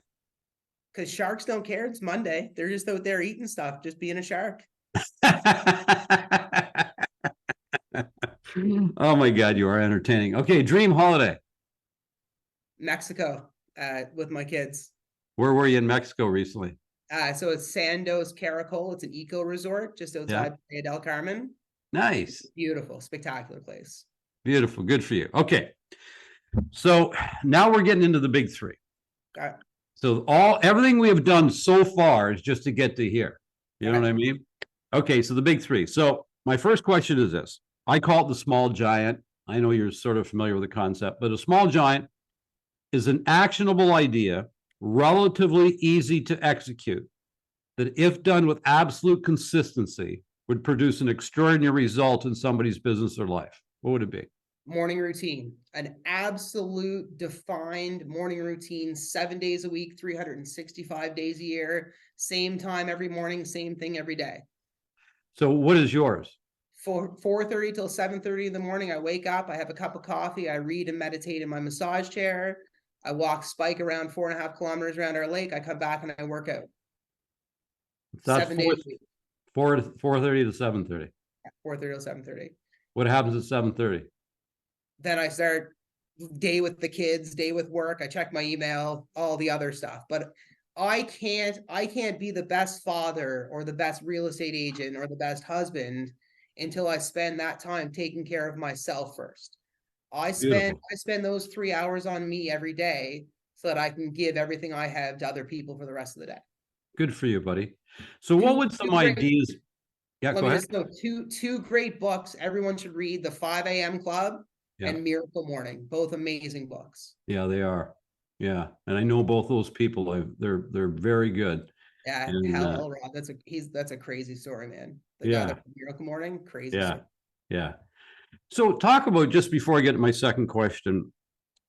Because sharks don't care. It's Monday. They're just out there eating stuff, just being a shark. Oh my God, you are entertaining. Okay, dream holiday. Mexico, with my kids. Where were you in Mexico recently? So it's Sandos Caracol. It's an eco resort just outside Playa del Carmen. Nice. Beautiful, spectacular place. Beautiful. Good for you. Okay. So now we're getting into the big three. Okay. So everything we have done so far is just to get to here. You know what I mean? Okay, so the big three. So my first question is this. I call it the small giant. I know you're sort of familiar with the concept, but a small giant is an actionable idea, relatively easy to execute, that if done with absolute consistency, would produce an extraordinary result in somebody's business or life. What would it be? Morning routine, an absolute defined morning routine, 7 days a week, 365 days a year, same time every morning, same thing every day. So what is yours? 4:30 till 7:30 in the morning, I wake up, I have a cup of coffee, I read and meditate in my massage chair, I walk Spike around 4.5 kilometers around our lake, I come back and I work out. That's 7 days a week. 4:30 to 7:30. 4:30 to 7:30. What happens at 7:30? Then I start day with the kids, day with work. I check my email, all the other stuff. But I can't be the best father or the best real estate agent or the best husband until I spend that time taking care of myself first. I spend those 3 hours on me every day so that I can give everything I have to other people for the rest of the day. Good for you, buddy. So what would some ideas? Yeah, go ahead. Two great books everyone should read. The 5 a.m. Club Yeah. and Miracle Morning, both amazing books. Yeah, they are. Yeah. And I know both those people. They're very good. Yeah, And Rob, that's a crazy story, man. The guy yeah, that wrote Miracle Morning, crazy yeah, story. yeah. So talk about, just before I get to my second question,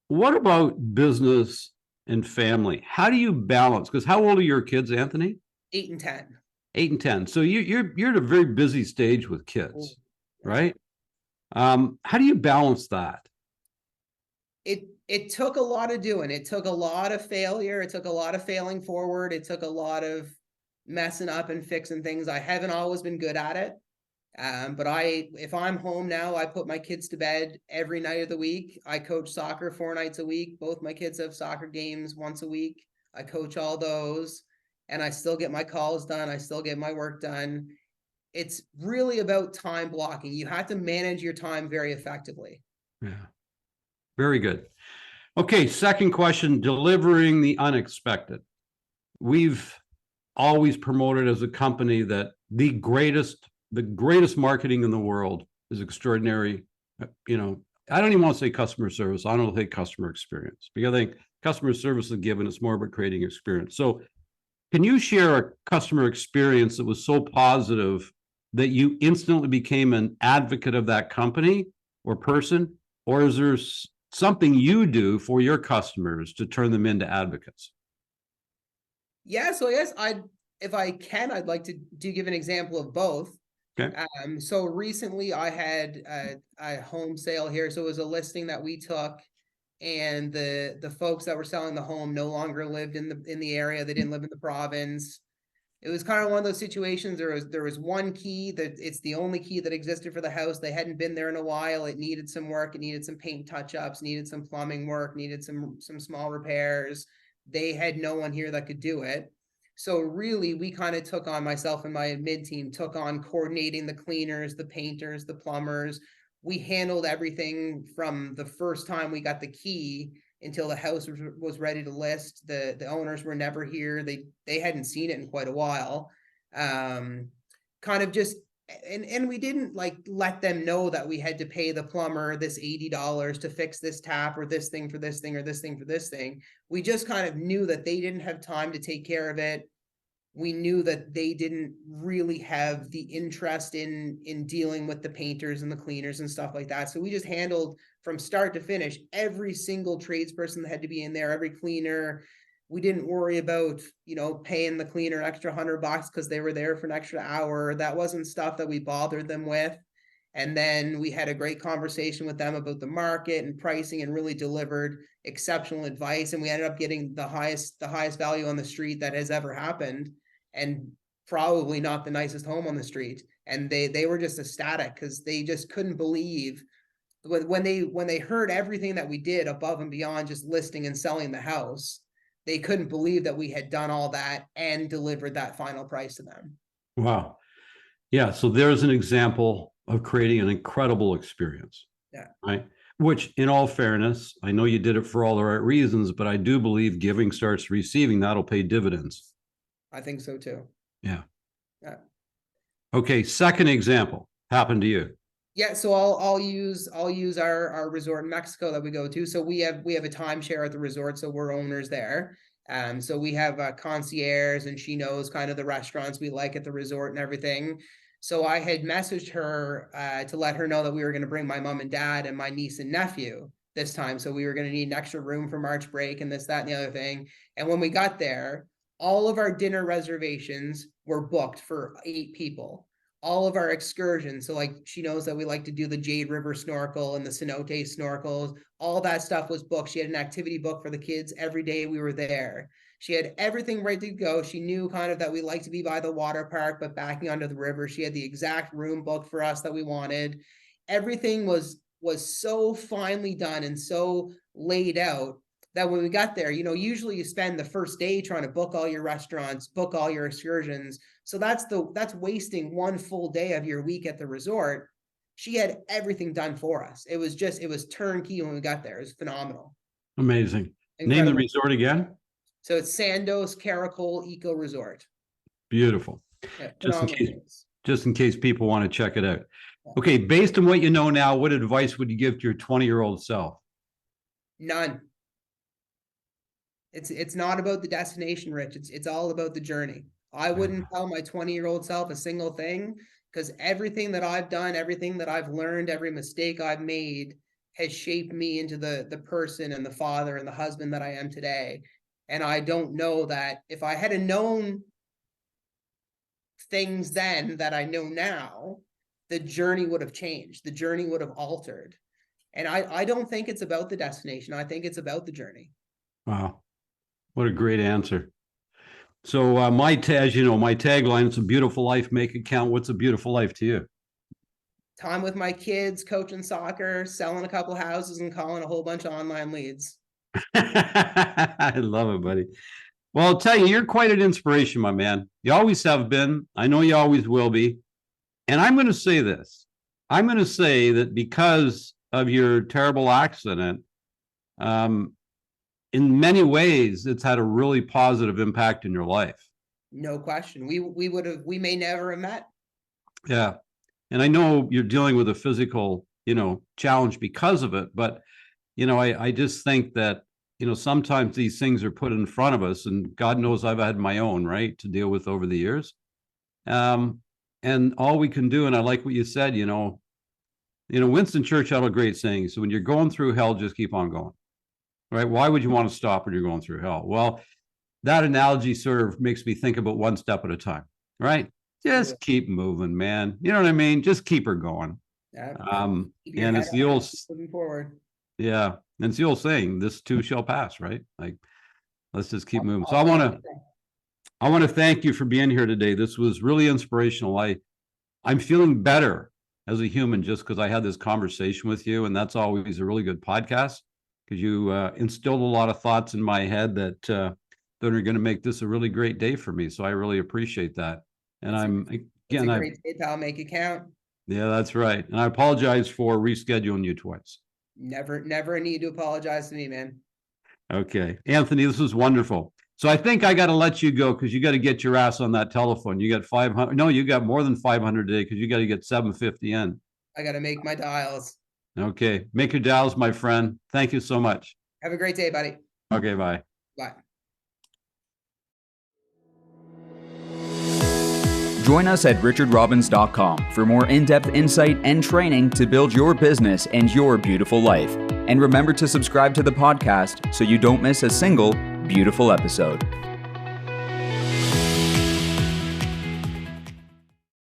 what about business and family? How do you balance? Because how old are your kids, Anthony? 8 and 10. 8 and 10. So you're at a very busy stage with Oh, kids, yeah. right? How do you balance that? It took a lot of doing. It took a lot of failure. It took a lot of failing forward. It took a lot of messing up and fixing things. I haven't always been good at it. But if I'm home now, I put my kids to bed every night of the week. I coach soccer 4 nights a week. Both my kids have soccer games once a week. I coach all those, and I still get my calls done. I still get my work done. It's really about time blocking. You have to manage your time very effectively. Yeah. Very good. Okay, second question, delivering the unexpected. We've always promoted as a company that the greatest marketing in the world is extraordinary. I don't even want to say customer service. I don't think customer experience, because I think customer service is a given. It's more about creating experience. So can you share a customer experience that was so positive that you instantly became an advocate of that company or person? Or is there something you do for your customers to turn them into advocates? Yeah, so I guess if I can, I'd like to give an example of both. Okay. So recently I had a home sale here. So it was a listing that we took, and the folks that were selling the home no longer lived in the area. They didn't live in the province. It was kind of one of those situations. There was one key that it's the only key that existed for the house. They hadn't been there in a while. It needed some work. It needed some paint touch-ups, needed some plumbing work, needed some small repairs. They had no one here that could do it. So really, we kind of took on, myself and my mid team took on coordinating the cleaners, the painters, the plumbers. We handled everything from the first time we got the key until the house was ready to list. The owners were never here. They hadn't seen it in quite a while. Kind of just, and we didn't like let them know that we had to pay the plumber this $80 to fix this tap, or this thing for this thing, or this thing for this thing. We just kind of knew that they didn't have time to take care of it. We knew that they didn't really have the interest in dealing with the painters and the cleaners and stuff like that. So we just handled from start to finish every single tradesperson that had to be in there, every cleaner. We didn't worry about, paying the cleaner extra $100 because they were there for an extra hour. That wasn't stuff that we bothered them with. And then we had a great conversation with them about the market and pricing, and really delivered exceptional advice. And we ended up getting the highest value on the street that has ever happened, and probably not the nicest home on the street. And they were just ecstatic because they just couldn't believe when they heard everything that we did above and beyond just listing and selling the house. They couldn't believe that we had done all that and delivered that final price to them. Wow. Yeah. So there's an example of creating an incredible experience. Yeah. Right. Which, in all fairness, I know you did it for all the right reasons, but I do believe giving starts receiving. That'll pay dividends. I think so too. Yeah. Yeah. Okay. Second example happened to you. Yeah, so I'll use our resort in Mexico that we go to. So we have a timeshare at the resort, so we're owners there. So we have a concierge, and she knows kind of the restaurants we like at the resort and everything. So I had messaged her to let her know that we were going to bring my mom and dad and my niece and nephew this time. So we were going to need an extra room for March break and this, that, and the other thing. And when we got there, all of our dinner reservations were booked for 8 people. All of our excursions. So like, she knows that we like to do the Jade River snorkel and the cenote snorkels. All that stuff was booked. She had an activity book for the kids every day we were there. She had everything ready to go. She knew kind of that we like to be by the water park, but backing onto the river. She had the exact room booked for us that we wanted. Everything was so finely done and so laid out that when we got there, usually you spend the first day trying to book all your restaurants, book all your excursions. So that's wasting one full day of your week at the resort. She had everything done for us. It was turnkey when we got there. It was phenomenal. Amazing. Incredible. Name the resort again. So it's Sandos Caracol Eco Resort. Beautiful. Yeah, just in case people want to check it out. Okay, based on what you know now, what advice would you give to your 20-year-old self? None. It's not about the destination, Rich. It's all about the journey. I wouldn't tell my 20-year-old self a single thing, because everything that I've done, everything that I've learned, every mistake I've made has shaped me into the person and the father and the husband that I am today. And I don't know that if I had known things then that I know now, the journey would have changed. The journey would have altered. And I don't think it's about the destination. I think it's about the journey. Wow. What a great answer. So as you know, my tagline, it's a beautiful life, make it count. What's a beautiful life to you? Time with my kids, coaching soccer, selling a couple houses, and calling a whole bunch of online leads. I love it, buddy. Well, I'll tell you, you're quite an inspiration, my man. You always have been. I know you always will be. And I'm going to say this. I'm going to say that because of your terrible accident, in many ways, it's had a really positive impact in your life. No question. We may never have met. Yeah. And I know you're dealing with a physical, challenge because of it. But, I just think that, sometimes these things are put in front of us, and God knows I've had my own, right, to deal with over the years. And all we can do, and I like what you said, Winston Churchill had a great saying. So when you're going through hell, just keep on going. Right? Why would you want to stop when you're going through hell? Well, that analogy sort of makes me think about one step at a time, right? Just keep moving, man. You know what I mean? Just keep her going. Yeah. And it's the old moving forward. Yeah. And it's the old saying, this too shall pass, right? Like, let's just keep moving. So I want to thank you for being here today. This was really inspirational. I'm feeling better as a human just because I had this conversation with you, and that's always a really good podcast, because you instilled a lot of thoughts in my head that are going to make this a really great day for me. So I really appreciate that. And it's a great day, pal. Make it count. Yeah, that's right. And I apologize for rescheduling you twice. Never a need to apologize to me, man. Okay. Anthony, this was wonderful. So I think I got to let you go because you got to get your ass on that telephone. You got 500. No, you got more than 500 today because you got to get 750 in. I got to make my dials. Okay. Make your dials, my friend. Thank you so much. Have a great day, buddy. Okay. Bye. Bye. Join us at richardrobbins.com for more in-depth insight and training to build your business and your beautiful life. And remember to subscribe to the podcast so you don't miss a single beautiful episode.